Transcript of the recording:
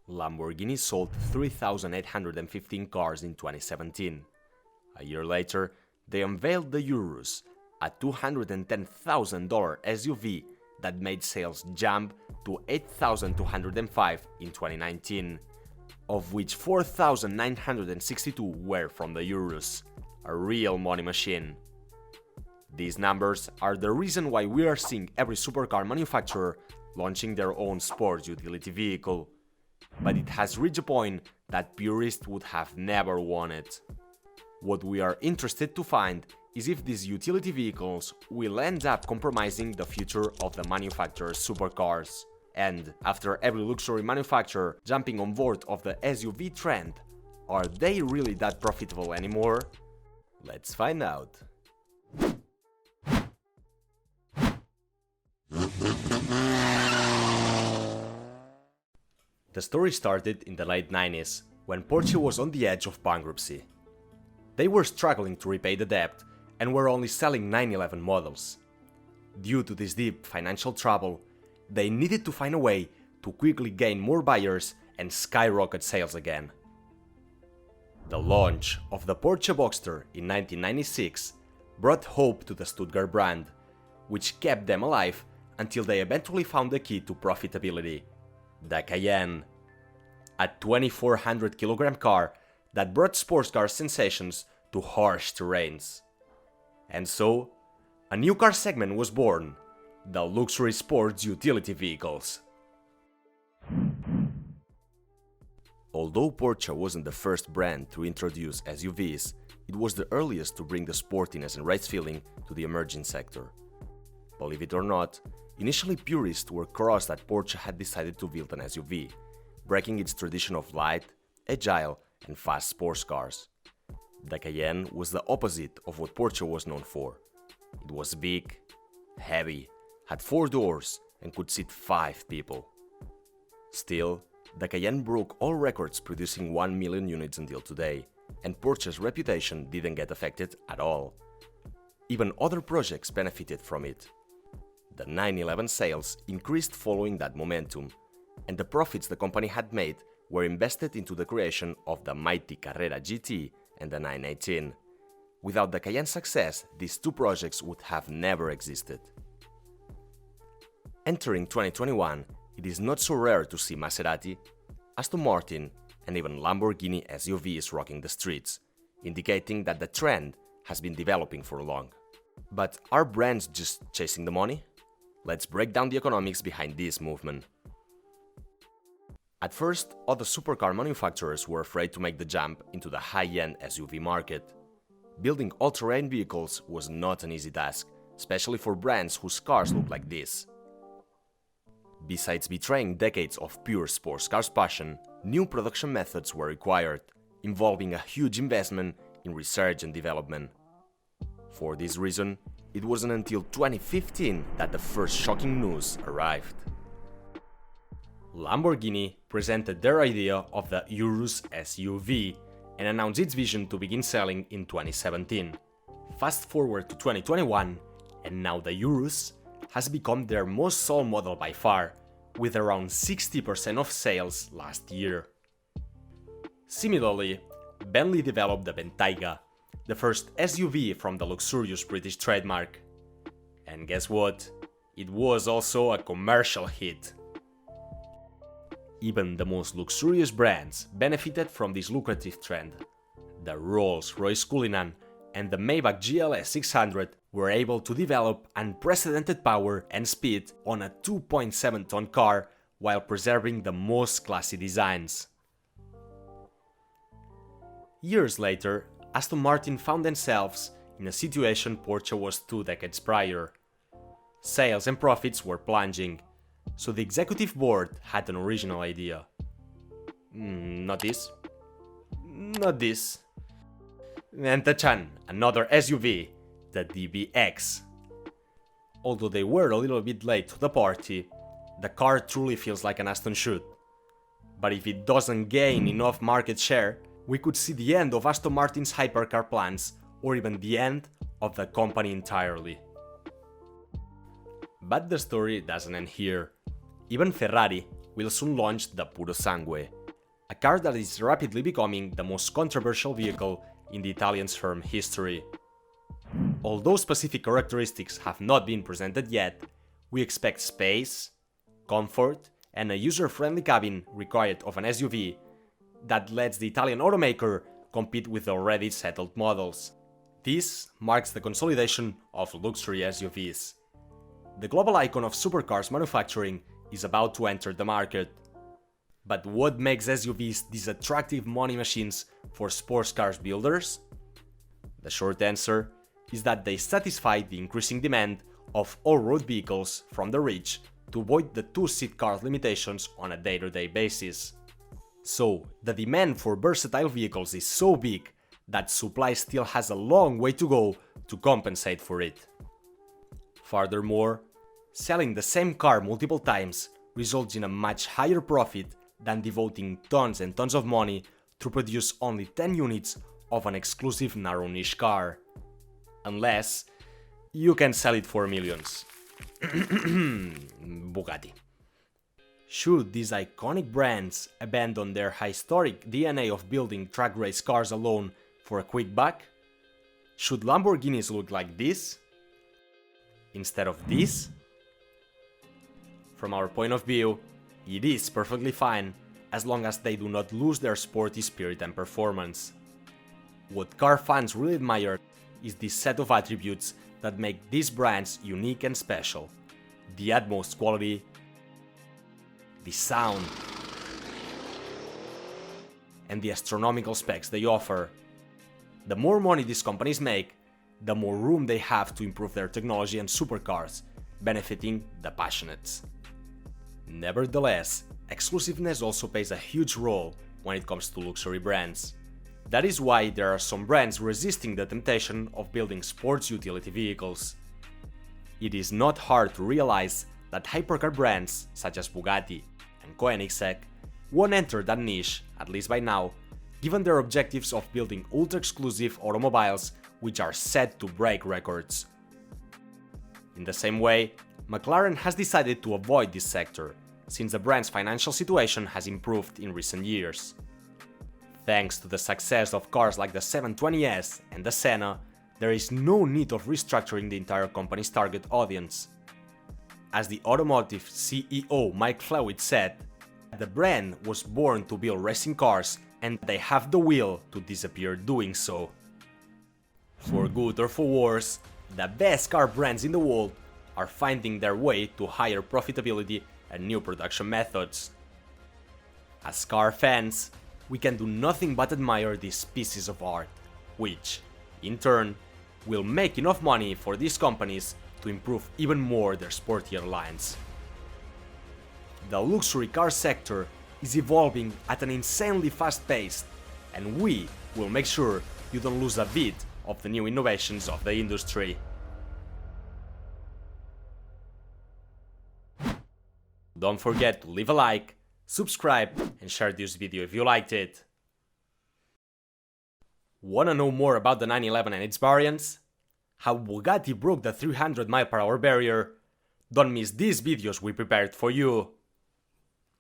Lamborghini sold 3,815 cars in 2017. A year later, they unveiled the Urus, a $210,000 SUV that made sales jump to 8,205 in 2019, of which 4,962 were from the Urus, a real money machine. These numbers are the reason why we are seeing every supercar manufacturer launching their own sports utility vehicle. But it has reached a point that purists would have never wanted. What we are interested to find is if these utility vehicles will end up compromising the future of the manufacturer's supercars. And after every luxury manufacturer jumping on board of the SUV trend, are they really that profitable anymore? Let's find out. The story started in the late 90s, when Porsche was on the edge of bankruptcy. They were struggling to repay the debt and were only selling 911 models. Due to this deep financial trouble, they needed to find a way to quickly gain more buyers and skyrocket sales again. The launch of the Porsche Boxster in 1996 brought hope to the Stuttgart brand, which kept them alive until they eventually found the key to profitability: the Cayenne, a 2,400 kilogram car that brought sports car sensations to harsh terrains. And so, a new car segment was born: the luxury sports utility vehicles. Although Porsche wasn't the first brand to introduce SUVs, it was the earliest to bring the sportiness and race feeling to the emerging sector. Believe it or not, initially purists were crossed that Porsche had decided to build an SUV, breaking its tradition of light, agile, and fast sports cars. The Cayenne was the opposite of what Porsche was known for. It was big, heavy, had 4 doors, and could seat 5 people. Still, the Cayenne broke all records, producing 1 million units until today, and Porsche's reputation didn't get affected at all. Even other projects benefited from it. The 911 sales increased following that momentum, and the profits the company had made were invested into the creation of the mighty Carrera GT and the 918. Without the Cayenne's success, these two projects would have never existed. Entering 2021, it is not so rare to see Maserati, Aston Martin, and even Lamborghini SUVs rocking the streets, indicating that the trend has been developing for long. But are brands just chasing the money? Let's break down the economics behind this movement. At first, other supercar manufacturers were afraid to make the jump into the high-end SUV market. Building all-terrain vehicles was not an easy task, especially for brands whose cars look like this. Besides betraying decades of pure sports cars passion, new production methods were required, involving a huge investment in research and development. For this reason, it wasn't until 2015 that the first shocking news arrived. Lamborghini presented their idea of the Urus SUV and announced its vision to begin selling in 2017. Fast forward to 2021, and now the Urus has become their most sold model by far, with around 60% of sales last year. Similarly, Bentley developed the Bentayga, the first SUV from the luxurious British trademark. And guess what? It was also a commercial hit. Even the most luxurious brands benefited from this lucrative trend. The Rolls Royce Cullinan and the Maybach GLS 600 were able to develop unprecedented power and speed on a 2.7-ton car while preserving the most classy designs. Years later, Aston Martin found themselves in a situation Porsche was 2 decades prior. Sales and profits were plunging, so the executive board had an original idea. Not this. Not this. And tachan, another SUV, the DBX. Although they were a little bit late to the party, the car truly feels like an Aston should. But if it doesn't gain enough market share, we could see the end of Aston Martin's hypercar plans, or even the end of the company entirely. But the story doesn't end here. Even Ferrari, will soon launch the Purosangue, a car that is rapidly becoming the most controversial vehicle in the Italian's firm history. Although specific characteristics have not been presented yet, we expect space, comfort, and a user-friendly cabin required of an SUV that lets the Italian automaker compete with the already settled models. This marks the consolidation of luxury SUVs. The global icon of supercars manufacturing is about to enter the market. But what makes SUVs these attractive money machines for sports cars builders? The short answer is that they satisfy the increasing demand of all-road vehicles from the rich to avoid the two-seat car limitations on a day-to-day basis. So, the demand for versatile vehicles is so big that supply still has a long way to go to compensate for it. Furthermore, selling the same car multiple times results in a much higher profit than devoting tons and tons of money to produce only 10 units of an exclusive narrow niche car. Unless you can sell it for millions. Bugatti. Should these iconic brands abandon their historic DNA of building track race cars alone for a quick buck? Should Lamborghinis look like this instead of this? From our point of view, it is perfectly fine as long as they do not lose their sporty spirit and performance. What car fans really admire is this set of attributes that make these brands unique and special: the utmost quality, the sound, and the astronomical specs they offer. The more money these companies make, the more room they have to improve their technology and supercars, benefiting the passionates. Nevertheless, exclusiveness also plays a huge role when it comes to luxury brands. That is why there are some brands resisting the temptation of building sports utility vehicles. It is not hard to realize that hypercar brands such as Bugatti and Koenigsegg won't enter that niche, at least by now, given their objectives of building ultra-exclusive automobiles which are set to break records. In the same way, McLaren has decided to avoid this sector, since the brand's financial situation has improved in recent years. Thanks to the success of cars like the 720S and the Senna, there is no need of restructuring the entire company's target audience. As the automotive CEO Mike Flewit said, the brand was born to build racing cars and they have the will to disappear doing so. For good or for worse, the best car brands in the world are finding their way to higher profitability and new production methods. As car fans, we can do nothing but admire these pieces of art, which, in turn, will make enough money for these companies to improve even more their sportier lines. The luxury car sector is evolving at an insanely fast pace, and we will make sure you don't lose a bit of the new innovations of the industry. Don't forget to leave a like, subscribe, and share this video if you liked it. Wanna know more about the 911 and its variants? How Bugatti broke the 300 mph barrier? Don't miss these videos we prepared for you.